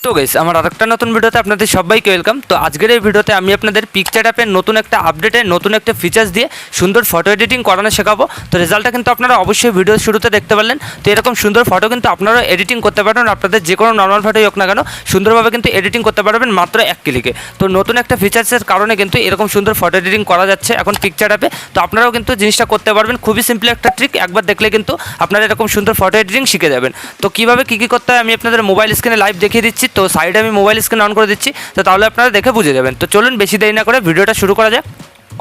তো গাইস আমার আরেকটা নতুন ভিডিওতে আপনাদের সবাইকে ওয়েলকাম। তো আজকের এই ভিডিওতে আমি আপনাদের পিকচার অ্যাপের নতুন একটা আপডেটে নতুন একটা ফিচার্স দিয়ে সুন্দর ফটো এডিটিং করানো শেখাবো। তো রেজাল্টটা কিন্তু আপনারা অবশ্যই ভিডিওর শুরুতে দেখতে পারলেন। তো এরকম সুন্দর ফটো কিন্তু আপনারা এডিটিং করতে পারবেন, আপনাদের যে কোনো নর্মাল ফটোই হোক না কেন সুন্দরভাবে কিন্তু এডিটিং করতে পারবেন মাত্র এক ক্লিকে। তো নতুন একটা ফিচার্সের কারণে কিন্তু এরকম সুন্দর ফটো এডিটিং করা যাচ্ছে এখন পিকচার অ্যাপে। তো আপনারাও কিন্তু জিনিসটা করতে পারবেন, খুবই সিম্পল একটা ট্রিক, একবার দেখলে কিন্তু আপনারা এরকম সুন্দর ফটো এডিটিং শিখে যাবেন। তো কীভাবে কী করতে হয় আমি আপনাদের মোবাইল স্ক্রিনে লাইভ দেখিয়ে দিচ্ছি। তো সাইডে আমি মোবাইল স্ক্রিন অন করে দিচ্ছি, তো তাহলে আপনারা দেখে বুঝে যাবেন। তো চলুন বেশি দেরি না করে ভিডিওটা শুরু করা যাক।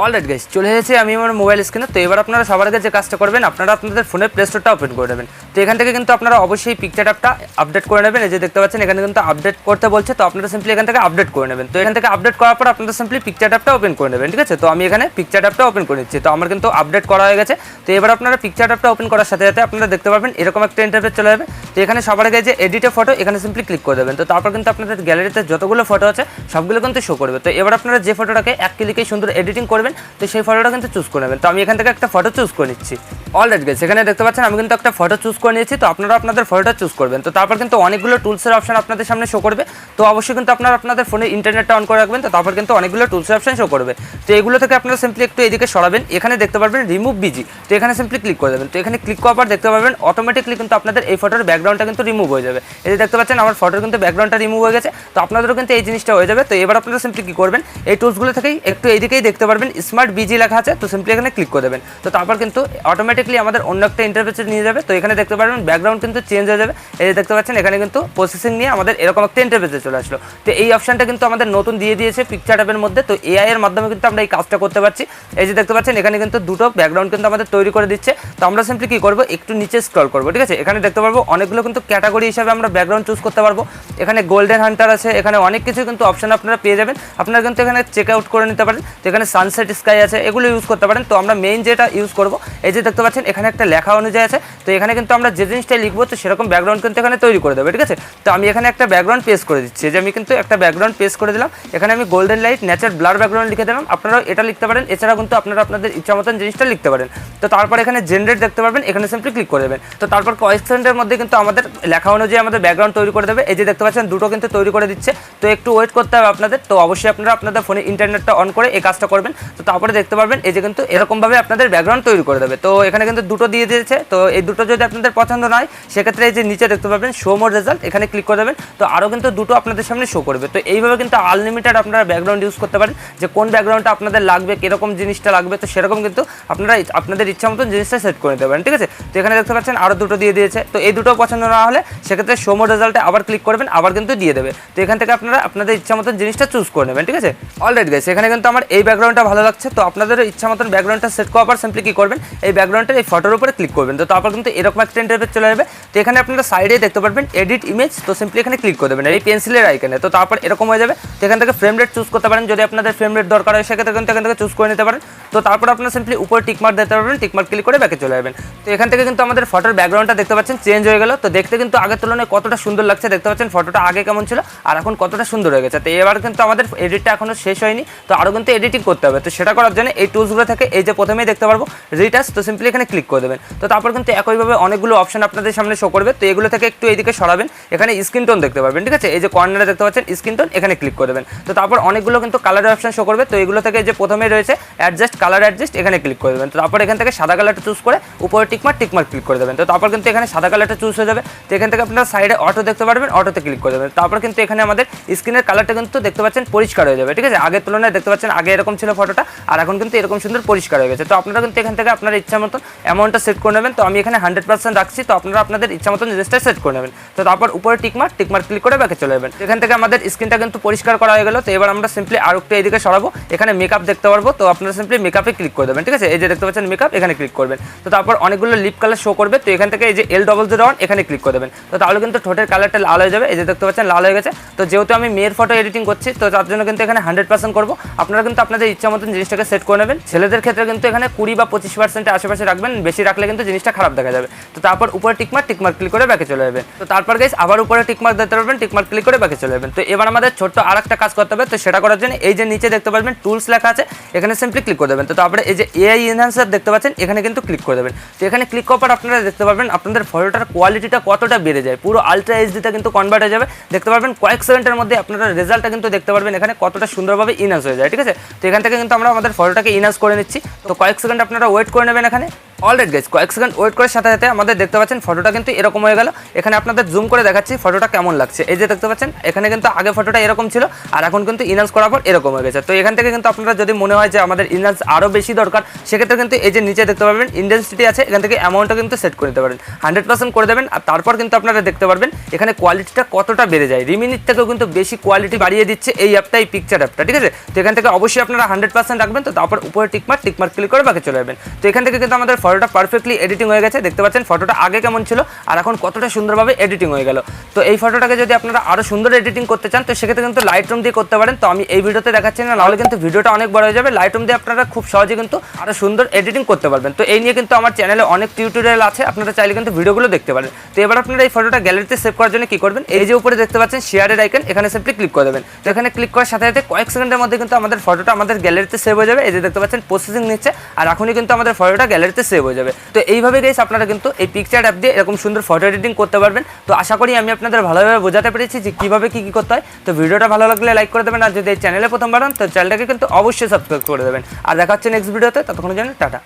অলরাইট গাইস, চলে এসেছি আমি আমার মোবাইল স্ক্রিনে। তো এবার আপনারা সবার আগে যে কাজটা করবেন, আপনারা আপনাদের ফোনের প্লে স্টোরটা ওপেন করে নেবেন। তো এখান থেকে কিন্তু আপনারা অবশ্যই পিকচার অ্যাপটা আপডেট করে নেবেন। এই যে দেখতে পাচ্ছেন এখানে কিন্তু আপডেট করতে বলছে, তো আপনারা সিম্পলি এখান থেকে আপডেট করে নেবেন। তো এখান থেকে আপডেট করার পর আপনারা সিম্পলি পিকচার অ্যাপটা ওপেন করে নেবেন, ঠিক আছে। তো আমি এখানে পিকচার অ্যাপটা ওপেন করে নিচ্ছি। তো আমার কিন্তু আপডেট করা হয়ে গেছে। তো এবার আপনারা পিকচার অ্যাপটা ওপেন করার সাথে সাথে আপনারা দেখতে পাবেন এরকম একটা ইন্টারফেস চলে যাবে। তো এখানে সবার আগে যে এডিটে ফটো, এখানে সিম্পলি ক্লিক করে দেবেন। তো তারপর কিন্তু আপনাদের গ্যালারিতে যতগুলো ফটো আছে সবগুলো কিন্তু শো করবে। তো এবার আপনারা যে ফটোটাকে এক ক্লিকেই সুন্দর এডিটিং করবেন, তো সেই ফটোটা কিন্তু চুজ করে নেবেন। তো আমি এখান থেকে একটা ফটো চুজ করে নিচ্ছি। অলরাইট গাইস, এখানে দেখতে পাচ্ছেন আমি কিন্তু একটা ফটো চুজ করে নিয়েছি। তো আপনারা আপনাদের ফটোটা চুজ করবেন। তো তারপর কিন্তু অনেকগুলো টুলসের অপশন আপনাদের সামনে শো করবে। তো অবশ্যই কিন্তু আপনারা আপনাদের ফোনে ইন্টারনেটটা অন করে রাখবেন। তো তারপর কিন্তু অনেকগুলো টুলসের অপশন শো করবে। তো এগুলো থেকে আপনারা সিম্পলি একটু এদিকে সরাবেন। এখানে দেখতে পারবেন রিমুভ বিজি। তো এখানে সিম্পলি ক্লিক করে দেবেন। তো এখানে ক্লিক করার পর দেখতে পারবেন অটোমেটিকলি কিন্তু আপনাদের এই ফটোর ব্যাকগ্রাউন্ডটা কিন্তু রিমুভ হয়ে যাবে। এই যে দেখতে পাচ্ছেন আমার ফটোর কিন্তু ব্যাকগ্রাউন্ডটা রিমুভ হয়ে গেছে। তো আপনাদেরও কিন্তু এই জিনিসটা হয়ে যাবে। তো এবার আপনারা সিম্পলি কী করবেন, এই টুলসগুলো থেকেই একটু এইদিকেই দেখতে পারবেন স্মার্ট বিজি লেখা আছে। তো সিম্পলি এখানে ক্লিক করে দেবেন। তো তারপর কিন্তু অটোমেটিকলি আমাদের অন্য একটা ইন্টারফেসে নিয়ে যাবে। তো এখানে দেখতে পারবেন ব্যাকগ্রাউন্ড কিন্তু চেঞ্জ হয়ে যাবে। এই যে দেখতে পাচ্ছেন এখানে কিন্তু প্রসেসিং নিয়ে আমাদের এরকম একটা ইন্টারফেসে চলে আসলো। তো এই অপশনটা কিন্তু আমাদের নতুন দিয়ে দিয়েছে পিকচার অ্যাপের মধ্যে। তো এআই এর মাধ্যমে কিন্তু আমরা এই কাজটা করতে পারছি। এই যে দেখতে পাচ্ছেন এখানে কিন্তু দুটো ব্যাকগ্রাউন্ড কিন্তু আমাদের তৈরি করে দিচ্ছে। তো আমরা সিম্পলি কী করবো, একটু নিচে স্ক্রল করবো, ঠিক আছে। এখানে দেখতে পারবো অনেকগুলো কিন্তু ক্যাটাগরি হিসাবে আমরা ব্যাকগ্রাউন্ড চুজ করতে পারবো। এখানে গোল্ডেন হান্টার আছে, এখানে অনেক কিছু কিন্তু অপশন আপনারা পেয়ে যাবেন। আপনারা কিন্তু এখানে চেক আউট করে নিতে পারেন। তো এখানে সানসেট স্কাই আছে, এগুলো ইউজ করতে পারেন। তো আমরা মেইন যেটা ইউজ করবো, এই যে দেখতে পাচ্ছেন এখানে একটা লেখা অনুযায়ী আছে। তো এখানে কিন্তু আমরা যে জিনিসটাই লিখবো তো সেরকম ব্যাকগ্রাউন্ড কিন্তু এখানে তৈরি করে দেবে, ঠিক আছে। তো আমি এখানে একটা ব্যাকগ্রাউন্ড পেস্ট করে দিচ্ছি। যে আমি কিন্তু একটা ব্যাকগ্রাউন্ড পেস্ট করে দিলাম। এখানে আমি golden light nature blur background লিখে দিলাম। আপনারাও এটা লিখতে পারেন। এছাড়া কিন্তু আপনারা আপনাদের ইচ্ছা মতন জিনিসটা লিখতে পারেন। তো তারপর এখানে জেনারেট দেখতে পারবেন, এখানে সিম্পলি ক্লিক করে দেবেন। তো তারপর কয়েক সেকেন্ডের মধ্যে কিন্তু আমাদের লেখা অনুযায়ী আমাদের ব্যাকগ্রাউন্ড তৈরি করে দেবে। এই যে দেখতে পাচ্ছেন দুটো কিন্তু তৈরি করে দিচ্ছে। তো একটু ওয়েট করতে হবে আপনাদের। তো অবশ্যই আপনারা আপনাদের ফোনে ইন্টারনেটটা অন করে এই কাজটা করবেন। তো তারপরে দেখতে পারবেন এই যে কিন্তু এরকমভাবে আপনাদের ব্যাকগ্রাউন্ড তৈরি করে দেবে। তো এখানে কিন্তু দুটো দিয়ে দিয়েছে। তো এই দুটো যদি আপনাদের পছন্দ নয় সেক্ষেত্রে এই যে নিচে দেখতে পাবেন শো মোর রেজাল্ট, এখানে ক্লিক করে দেবেন। তো আরও কিন্তু দুটো আপনাদের সামনে শো করবে। তো এইভাবে কিন্তু আনলিমিটেড আপনারা ব্যাকগ্রাউন্ড ইউজ করতে পারেন। যে কোন ব্যাকগ্রাউন্ডটা আপনাদের লাগবে, কীরকম জিনিসটা লাগবে, তো সেরকম কিন্তু আপনারা আপনাদের ইচ্ছা মতন জিনিসটা সেট করে নিতে পারেন, ঠিক আছে। তো এখানে দেখতে পাচ্ছেন আরও দুটো দিয়ে দিয়েছে। তো এই দুটো পছন্দ না হলে সেক্ষেত্রে শো মোর রেজাল্টে আবার ক্লিক করবেন, আবার কিন্তু দিয়ে দেবে। তো এখান থেকে আপনারা আপনাদের ইচ্ছা মতন জিনিসটা চুজ করে নেবেন, ঠিক আছে। অলরাইট গাইস, এখানে কিন্তু আমার এই ব্যাকগ্রাউন্ডটা ভালো লাগছে। তো আপনাদের ইচ্ছা মতন ব্যাকগ্রাউন্ডটা সেট করার পর সিম্পলি কী করবেন, এই ব্যাকগ্রাউন্ডের এই ফটোর উপরে ক্লিক করবেন। তো তারপর কিন্তু এরকম একটা ইন্টারফেস চলে যাবে। তো এখানে আপনারা সাইডে দেখতে পারবেন এডিট ইমেজ। তো সিম্পলি এখানে ক্লিক করে দেবেন এই পেন্সিলের আইকনে। তো তারপর এরকম হয়ে যাবে। তো এখান থেকে ফ্রেম রেট চুজ করতে পারেন, যদি আপনাদের ফ্রেম রেট দরকার হয় সেক্ষেত্রে কিন্তু এখান থেকে চুজ করে নিতে পারেন। তো তারপর আপনারা সিম্পলি উপরে টিকমার্ক দিতে পারবেন, টিকমার্ক ক্লিক করে ব্যাকে চলে যাবেন। তো এখান থেকে কিন্তু আমাদের ফটোর ব্যাকগ্রাউন্ডটা দেখতে পাচ্ছেন চেঞ্জ হয়ে গেল। তো দেখতে কিন্তু আগের তুলনায় কতটা সুন্দর লাগছে, দেখতে পাচ্ছেন ফটোটা আগে কেমন ছিল আর এখন কতটা সুন্দর হয়ে গেছে। তো এবার কিন্তু আমাদের এডিটটা এখনো শেষ হয়নি। তো আরও কিন্তু এডিটিং করতে হবে। তো সেটা করার জন্য এই টুলসগুলো থেকে এই যে প্রথমেই দেখতে পারবো রিটাচ, তো সিম্পলি এখানে ক্লিক করে দেবেন। তো তারপর কিন্তু একইভাবে অনেকগুলো অপশন আপনাদের সামনে শো করবে। তো এগুলো থেকে একটু এইদিকে সরাবেন, এখানে স্ক্রিন টোন দেখতে পারবেন, ঠিক আছে। এই যে কর্নারে দেখতে পাচ্ছেন স্ক্রিন টোন, এখানে ক্লিক করে দেবেন। তো তারপর অনেকগুলো কিন্তু কালারের অপশন শো করবে। তো এগুলো থেকে যে প্রথমে রয়েছে অ্যাডজাস্ট কালার অ্যাডজাস্ট, এখানে ক্লিক করে দেবেন। তো তারপর এখান থেকে সাদা কালারটা চুজ করে উপরে টিকমার্ক ক্লিক করে দেবেন। তো তারপর কিন্তু এখানে সাদা কালারটা চুজ হয়ে যাবে। তো এখান থেকে আপনারা সাইডে অটো দেখতে পারবেন, অটোতে ক্লিক করে দেবেন। তারপর কিন্তু এখানে আমাদের স্ক্রিনের কালারটা কিন্তু দেখতে পাচ্ছেন পরিষ্কার হয়ে যাবে, ঠিক আছে। আগের তুলনায় দেখতে পাচ্ছেন আগে এরকম ছিল ফটোটা, আর এখন কিন্তু এরকম সুন্দর পরিষ্কার হয়ে গেছে। তো আপনারা কিন্তু এখান থেকে আপনার ইচ্ছা মতন অ্যামাউন্টটা সেট করে নেবেন। তো আমি এখানে 100% রাখছি। তো আপনারা আপনাদের ইচ্ছা মতন জিনিসটা সেট করে নেবেন। তো তারপর উপরে টিকমার্ক ক্লিক করে ব্যাকে চলে যাবেন। এখান থেকে আমাদের স্ক্রিনটা কিন্তু পরিষ্কার করা হয়ে গেল। তো এবার আমরা সিম্পলি আর একটু এইদিকে সরাবো, এখানে মেকআপ দেখতে পারবো। তো আপনারা সিম্পলি মেকআপে ক্লিক করে দেবেন, ঠিক আছে। এই যে দেখতে পাচ্ছেন মেকআপ, এখানে ক্লিক করবেন। তো তারপর অনেকগুলো লিপ কালার শো করবে। তো এখান থেকে এই যে L001 এখানে ক্লিক করে দেবেন। তো তাহলে কিন্তু ঠোঁটের কালারটা লাল হয়ে যাবে। এই যে দেখতে পাচ্ছেন লাল হয়ে গেছে। তো যেহেতু আমি মেয়ের ফটো এডিটিং করছি, তো তার জন্য কিন্তু এখানে 100% করবো। আপনারা কিন্তু আপনাদের ইচ্ছা মতন জিনিসটাকে সেট করে নেবেন। ছেলেদের ক্ষেত্রে কিন্তু এখানে 20 বা 25% আশেপাশে রাখবেন, বেশি রাখলে কিন্তু জিনিসটা খারাপ দেখা যাবে। তো তারপর উপরে টিকমার্ক ক্লিক করে ব্যাকে চলে যাবেন। তো তারপর গাইস আবার উপরে টিকমার্ক দিতে পারবেন, টিকমার্ক ক্লিক করে ব্যাকে চলে যাবেন। তো এবার আমাদের ছোট্ট আরেকটা কাজ করতে হবে। তো সেটা করার জন্য এই যে নিচে দেখতে পারবেন টুলস লেখা আছে, এখানে সিম্পলি ক্লিক করে দেবেন। তো তারপরে এই যে এআই এনহ্যান্সার দেখতে পাচ্ছেন, এখানে কিন্তু ক্লিক করে দেবেন। তো এখানে ক্লিক করার পর আপনারা দেখতে পারবেন আপনাদের ফটোটার কোয়ালিটি কোয়ালিটিটা কতটা বেড়ে যায়, পুরো আলট্রা এইচডিতে কিন্তু কনভার্ট হয়ে যাবে। দেখতে পারবেন কয়েক সেকেন্ডের মধ্যে আপনারা রেজাল্টটা কিন্তু দেখতে পারবেন এখানে কতটা সুন্দরভাবে ইনহান্স হয়ে যায়। ঠিক আছে, তো এখান থেকে কিন্তু আমরা আমাদের ফটোটাকে ইনহান্স করে নিচ্ছি। তো কয়েক সেকেন্ড আপনারা ওয়েট করে নেবেন এখানে। অলরাইট গাইস, কয়েক সেকেন্ড ওয়েট করার সাথে সাথে আমাদের দেখতে পাচ্ছেন ফটোটা কিন্তু এরকম হয়ে গেল। এখানে আপনাদের জুম করে দেখাচ্ছি ফটোটা কেমন লাগছে। এই যে দেখতে পাচ্ছেন এখানে কিন্তু আগে ফটোটা এরকম ছিল আর এখন কিন্তু ইনহান্স করার পর এরকম হয়ে গেছে। তো এখান থেকে কিন্তু আপনারা যদি মনে হয় যে আমাদের ইনহান্স আরও বেশি দরকার, সেক্ষেত্রে কিন্তু এই যে নিচে দেখতে পারবেন ইন্টেন্সিটি আছে, এখান থেকে অ্যামাউন্টটা কিন্তু সেট করে দিতে পারেন, 100% করে দেবেন। আর তারপর কিন্তু আপনারা দেখতে পারবেন এখানে কোয়ালিটিটা কতটা বেড়ে যায়। রিমিনিট থেকেও কিন্তু বেশি কোয়ালিটি বাড়িয়ে দিচ্ছে এই অ্যাপটা, এই পিকচার অ্যাপটা। ঠিক আছে, তো এখান থেকে অবশ্যই আপনারা 100% রাখবেন। তো তারপর উপরে টিকমার্ক ক্লিক করে বাকি চলে যাবেন। তো এখান থেকে কিন্তু আমাদের ফটোটা পারফেক্টলি এডিটিং হয়ে গেছে। দেখতে পাচ্ছেন ফটোটা আগে কেমন ছিল আর এখন কতটা সুন্দরভাবে এডিটিং হয়ে গেল। তো এই ফটোটাকে যদি আপনারা আরও সুন্দর এডিটিং করতে চান, তো সেক্ষেত্রে কিন্তু লাইটরুম দিয়ে করতে পারেন। তো আমি এই ভিডিওতে দেখাচ্ছি না, নাহলে কিন্তু ভিডিওটা অনেক বড় হয়ে যাবে। লাইটরুম দিয়ে আপনারা খুব সহজে কিন্তু আরও সুন্দর এডিটিং করতে পারবেন। তো এই নিয়ে কিন্তু আমার চ্যানেলে অনেক টিউটোরিয়াল আছে, আপনারা চাইলে কিন্তু ভিডিওগুলো দেখতে পারেন। তো এবার আপনারা এই ফটোটা গ্যালারিতে সেভ করার জন্য কি করবেন, এই যে উপরে দেখতে পাচ্ছেন শেয়ারের আইকন, এখানে সিম্পলি ক্লিক করে দেবেন। তো এখানে ক্লিক করার সাথে সাথে কয়েক সেকেন্ডের মধ্যে কিন্তু আমাদের ফটোটা আমাদের গ্যালারিতে সেভ হয়ে যাবে। এই যে দেখতে পাচ্ছেন প্রসেসিং নিচ্ছে আর এখনই কিন্তু আমাদের ফটোটা গ্যালারিতে সেভ হয়ে যাবে। তো এইভাবে গাইস আপনারা কিন্তু এই পিকচার অ্যাপ দিয়ে এরকম সুন্দর ফটো এডিটিং করতে পারবেন। তো আশা করি আমি আপনাদের ভালোভাবে বোঝাতে পেরেছি যে কীভাবে কী করতে হয়। তো ভিডিওটা ভালো লাগলে লাইক করে দেবেন, আর যদি এই চ্যানেলে প্রথমবার হন তো চ্যানেলটাকে কিন্তু অবশ্যই সাবস্ক্রাইব করে দেবেন। আর দেখা হচ্ছে নেক্সট ভিডিওতে, ততক্ষণের জন্য টাটা।